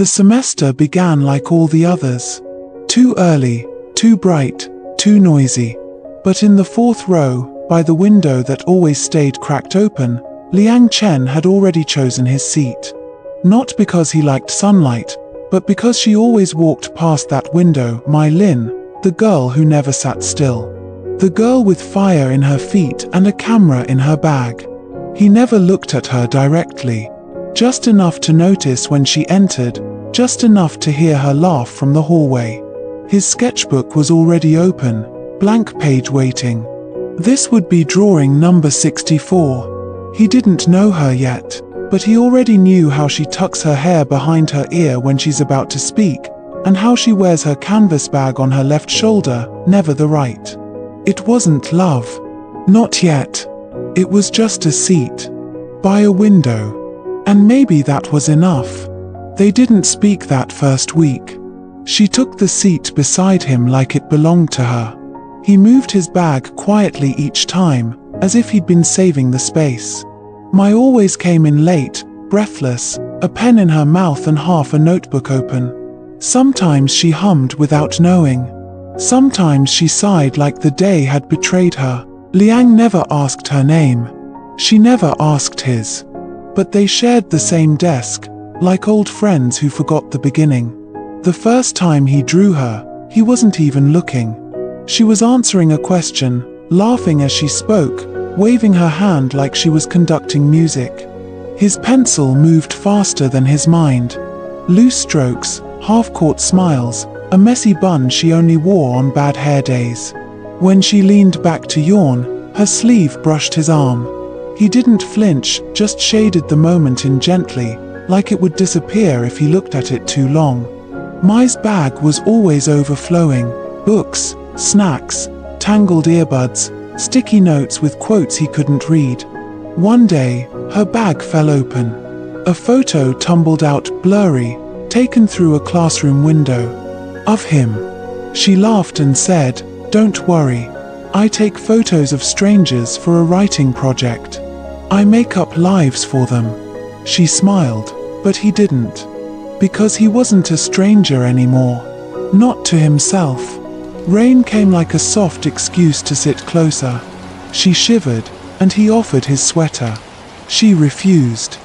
The semester began like all the others. Too early, too bright, too noisy. But in the fourth row, by the window that always stayed cracked open, Liang Chen had already chosen his seat. Not because he liked sunlight, but because she always walked past that window, Mai Lin, the girl who never sat still. The girl with fire in her feet and a camera in her bag. He never looked at her directly. Just enough to notice when she entered, just enough to hear her laugh from the hallway. His sketchbook was already open, blank page waiting. This would be drawing number 64. He didn't know her yet, but he already knew how she tucks her hair behind her ear when she's about to speak, and how she wears her canvas bag on her left shoulder, never the right. It wasn't love. Not yet. It was just a seat. By a window. And maybe that was enough. They didn't speak that first week. She took the seat beside him like it belonged to her. He moved his bag quietly each time, as if he'd been saving the space. Mai always came in late, breathless, a pen in her mouth and half a notebook open. Sometimes she hummed without knowing. Sometimes she sighed like the day had betrayed her. Liang never asked her name. She never asked his. But they shared the same desk, like old friends who forgot the beginning. The first time he drew her, he wasn't even looking. She was answering a question, laughing as she spoke, waving her hand like she was conducting music. His pencil moved faster than his mind. Loose strokes, half-caught smiles, a messy bun she only wore on bad hair days. When she leaned back to yawn, her sleeve brushed his arm. He didn't flinch, just shaded the moment in gently, like it would disappear if he looked at it too long. Mai's bag was always overflowing. Books, snacks, tangled earbuds, sticky notes with quotes he couldn't read. One day, her bag fell open. A photo tumbled out, blurry, taken through a classroom window. Of him. She laughed and said, "Don't worry. I take photos of strangers for a writing project. I make up lives for them." She smiled, but he didn't. Because he wasn't a stranger anymore. Not to himself. Rain came like a soft excuse to sit closer. She shivered, and he offered his sweater. She refused.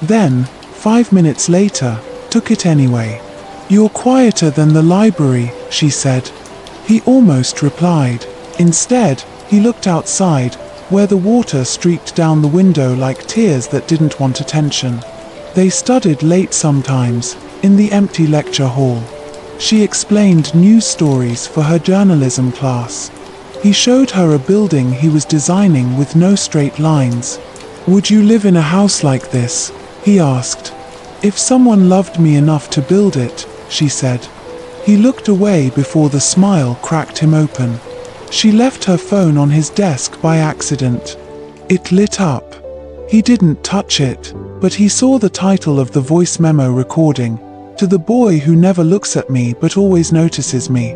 Then, 5 minutes later, took it anyway. "You're quieter than the library," she said. He almost replied. Instead, he looked outside, where the water streaked down the window like tears that didn't want attention. They studied late sometimes, in the empty lecture hall. She explained news stories for her journalism class. He showed her a building he was designing with no straight lines. "Would you live in a house like this?" he asked. "If someone loved me enough to build it," she said. He looked away before the smile cracked him open. She left her phone on his desk by accident. It lit up. He didn't touch it, but he saw the title of the voice memo recording, "To the boy who never looks at me but always notices me."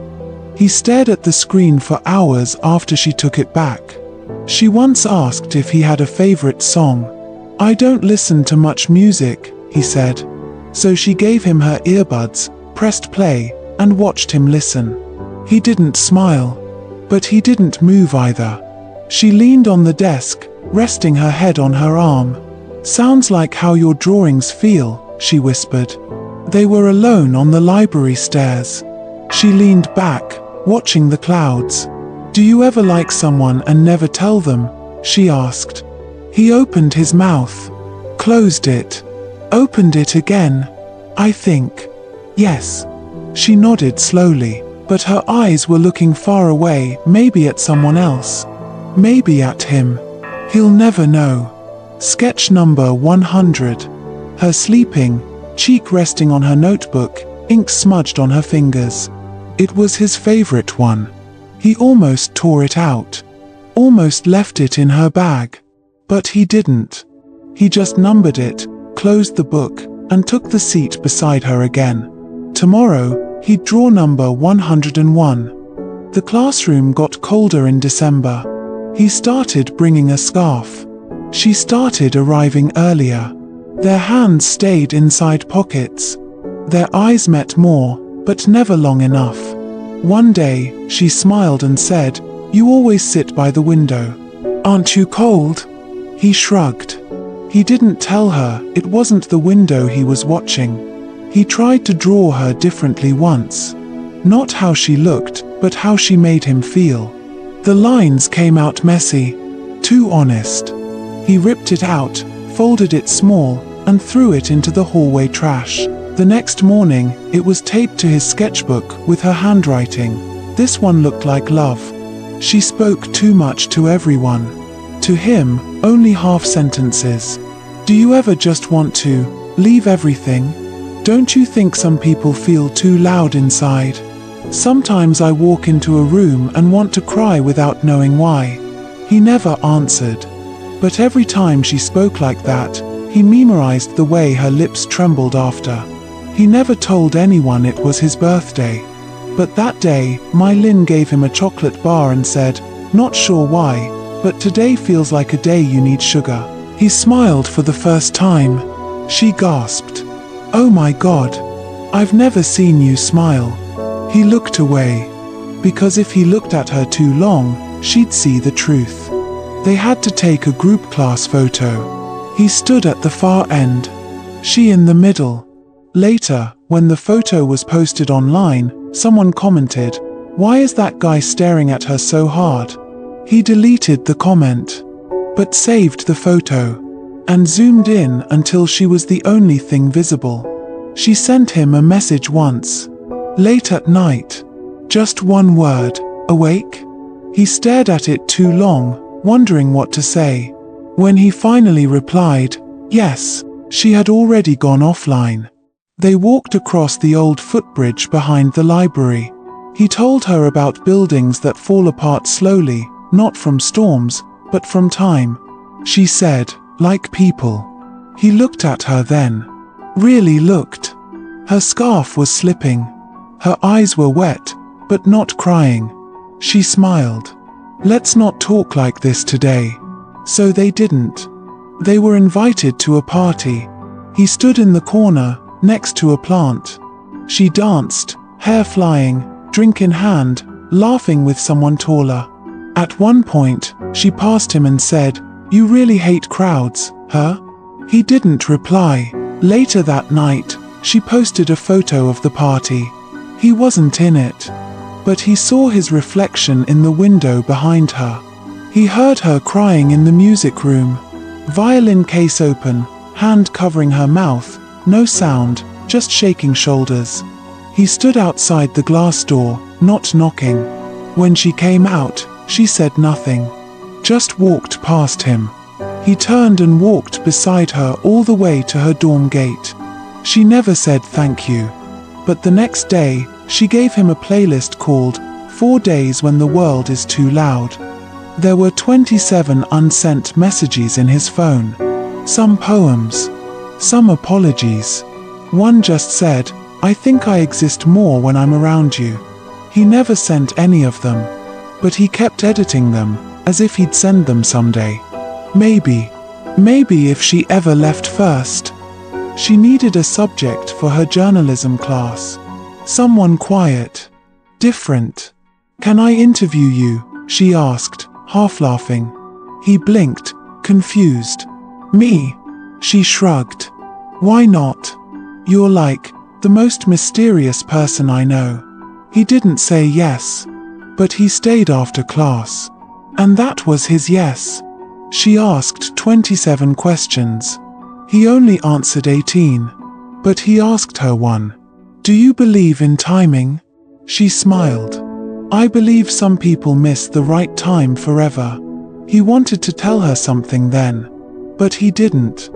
He stared at the screen for hours after she took it back. She once asked if he had a favorite song. "I don't listen to much music," he said. So she gave him her earbuds, pressed play, and watched him listen. He didn't smile. But he didn't move either. She leaned on the desk, resting her head on her arm. "Sounds like how your drawings feel," she whispered. They were alone on the library stairs. She leaned back, watching the clouds. "Do you ever like someone and never tell them?" she asked. He opened his mouth, closed it, opened it again. "I think. Yes." She nodded slowly, but her eyes were looking far away, maybe at someone else. Maybe at him. He'll never know. Sketch number 100. Her sleeping, cheek resting on her notebook, ink smudged on her fingers. It was his favorite one. He almost tore it out. Almost left it in her bag. But he didn't. He just numbered it, closed the book, and took the seat beside her again. Tomorrow, he'd draw number 101. The classroom got colder in December. He started bringing a scarf. She started arriving earlier. Their hands stayed inside pockets. Their eyes met more, but never long enough. One day, she smiled and said, "You always sit by the window. Aren't you cold?" He shrugged. He didn't tell her it wasn't the window he was watching. He tried to draw her differently once. Not how she looked, but how she made him feel. The lines came out messy, too honest. He ripped it out, folded it small, and threw it into the hallway trash. The next morning, it was taped to his sketchbook with her handwriting. This one looked like love. She spoke too much to everyone. To him, only half sentences. Do you ever just want to leave everything? Don't you think some people feel too loud inside? Sometimes I walk into a room and want to cry without knowing why. He never answered. But every time she spoke like that, he memorized the way her lips trembled after. He never told anyone it was his birthday. But that day, Mai Lin gave him a chocolate bar and said, "Not sure why, but today feels like a day you need sugar." He smiled for the first time. She gasped, "Oh my God, I've never seen you smile." He looked away. Because if he looked at her too long, she'd see the truth. They had to take a group class photo. He stood at the far end, she in the middle. Later, when the photo was posted online, someone commented, "Why is that guy staring at her so hard?" He deleted the comment, but saved the photo, and zoomed in until she was the only thing visible. She sent him a message once, late at night. Just one word, "Awake?" He stared at it too long, wondering what to say. When he finally replied, "Yes," she had already gone offline. They walked across the old footbridge behind the library. He told her about buildings that fall apart slowly, not from storms, but from time. She said, "Like people." He looked at her then. Really looked. Her scarf was slipping. Her eyes were wet, but not crying. She smiled. "Let's not talk like this today." So they didn't. They were invited to a party. He stood in the corner, next to a plant. She danced, hair flying, drink in hand, laughing with someone taller. At one point, she passed him and said, "You really hate crowds, huh?" He didn't reply. Later that night, she posted a photo of the party. He wasn't in it, but he saw his reflection in the window behind her. He heard her crying in the music room. Violin case open, hand covering her mouth, no sound, just shaking shoulders. He stood outside the glass door, not knocking. When she came out, she said nothing. Just walked past him. He turned and walked beside her all the way to her dorm gate. She never said thank you. But the next day, she gave him a playlist called 4 Days When the World Is Too Loud. There were 27 unsent messages in his phone. Some poems. Some apologies. One just said, "I think I exist more when I'm around you." He never sent any of them. But he kept editing them, as if he'd send them someday. Maybe if she ever left first. She needed a subject for her journalism class. Someone quiet. Different. "Can I interview you?" she asked, half laughing. He blinked, confused. "Me?" She shrugged. "Why not? You're like the most mysterious person I know." He didn't say yes, but he stayed after class. And that was his yes. She asked 27 questions. He only answered 18. But he asked her one. "Do you believe in timing?" She smiled. "I believe some people miss the right time forever." He wanted to tell her something then, but he didn't.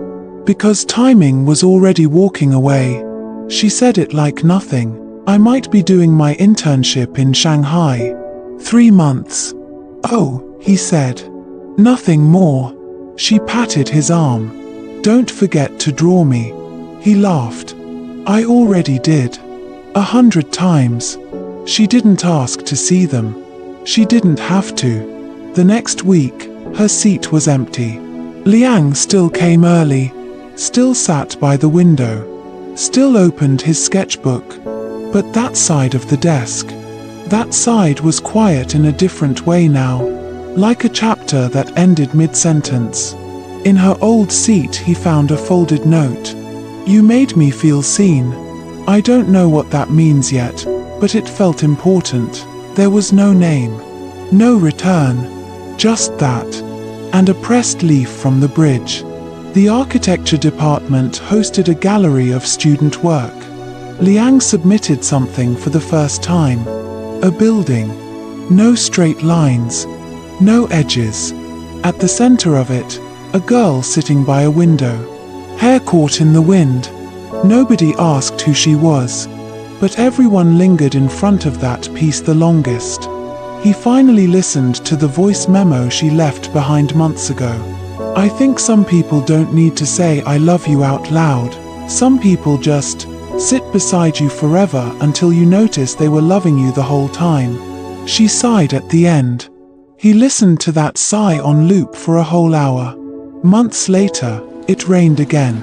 Because timing was already walking away. She said it like nothing. "I might be doing my internship in Shanghai. 3 months. "Oh," he said. "Nothing more." She patted his arm. "Don't forget to draw me." He laughed. "I already did. 100 times." She didn't ask to see them. She didn't have to. The next week, her seat was empty. Liang still came early, still sat by the window. still opened his sketchbook. But that side of the desk, that side was quiet in a different way now, like a chapter that ended mid-sentence. In her old seat he found a folded note. "You made me feel seen." I don't know what that means yet, but it felt important. There was no name, no return, just that, and a pressed leaf from the bridge. The architecture department hosted a gallery of student work. Liang submitted something for the first time. A building. No straight lines, no edges. At the center of it, a girl sitting by a window, hair caught in the wind. Nobody asked who she was, but everyone lingered in front of that piece the longest. He finally listened to the voice memo she left behind months ago. "I think some people don't need to say I love you out loud. Some people just sit beside you forever until you notice they were loving you the whole time." She sighed at the end. He listened to that sigh on loop for a whole hour. Months later, it rained again.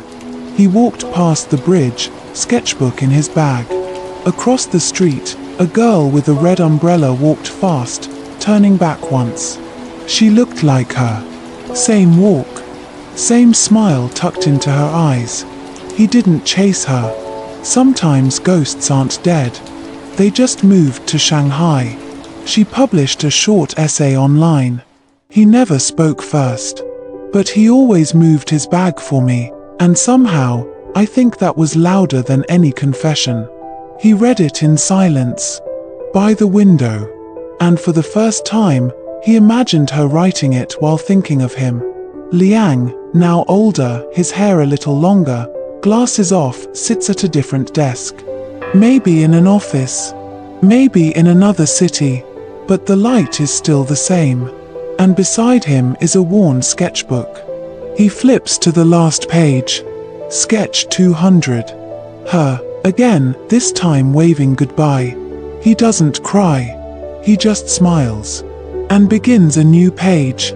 He walked past the bridge, sketchbook in his bag. Across the street, a girl with a red umbrella walked fast, turning back once. She looked like her. Same walk, same smile tucked into her eyes. He didn't chase her. Sometimes ghosts aren't dead. They just moved to Shanghai. She published a short essay online. He never spoke first, but he always moved his bag for me, and somehow, I think that was louder than any confession. He read it in silence, by the window, and for the first time, he imagined her writing it while thinking of him. Liang, now older, his hair a little longer, glasses off, sits at a different desk. Maybe in an office, maybe in another city, but the light is still the same. And beside him is a worn sketchbook. He flips to the last page. Sketch 200. Her, again, this time waving goodbye. He doesn't cry. He just smiles. And begins a new page.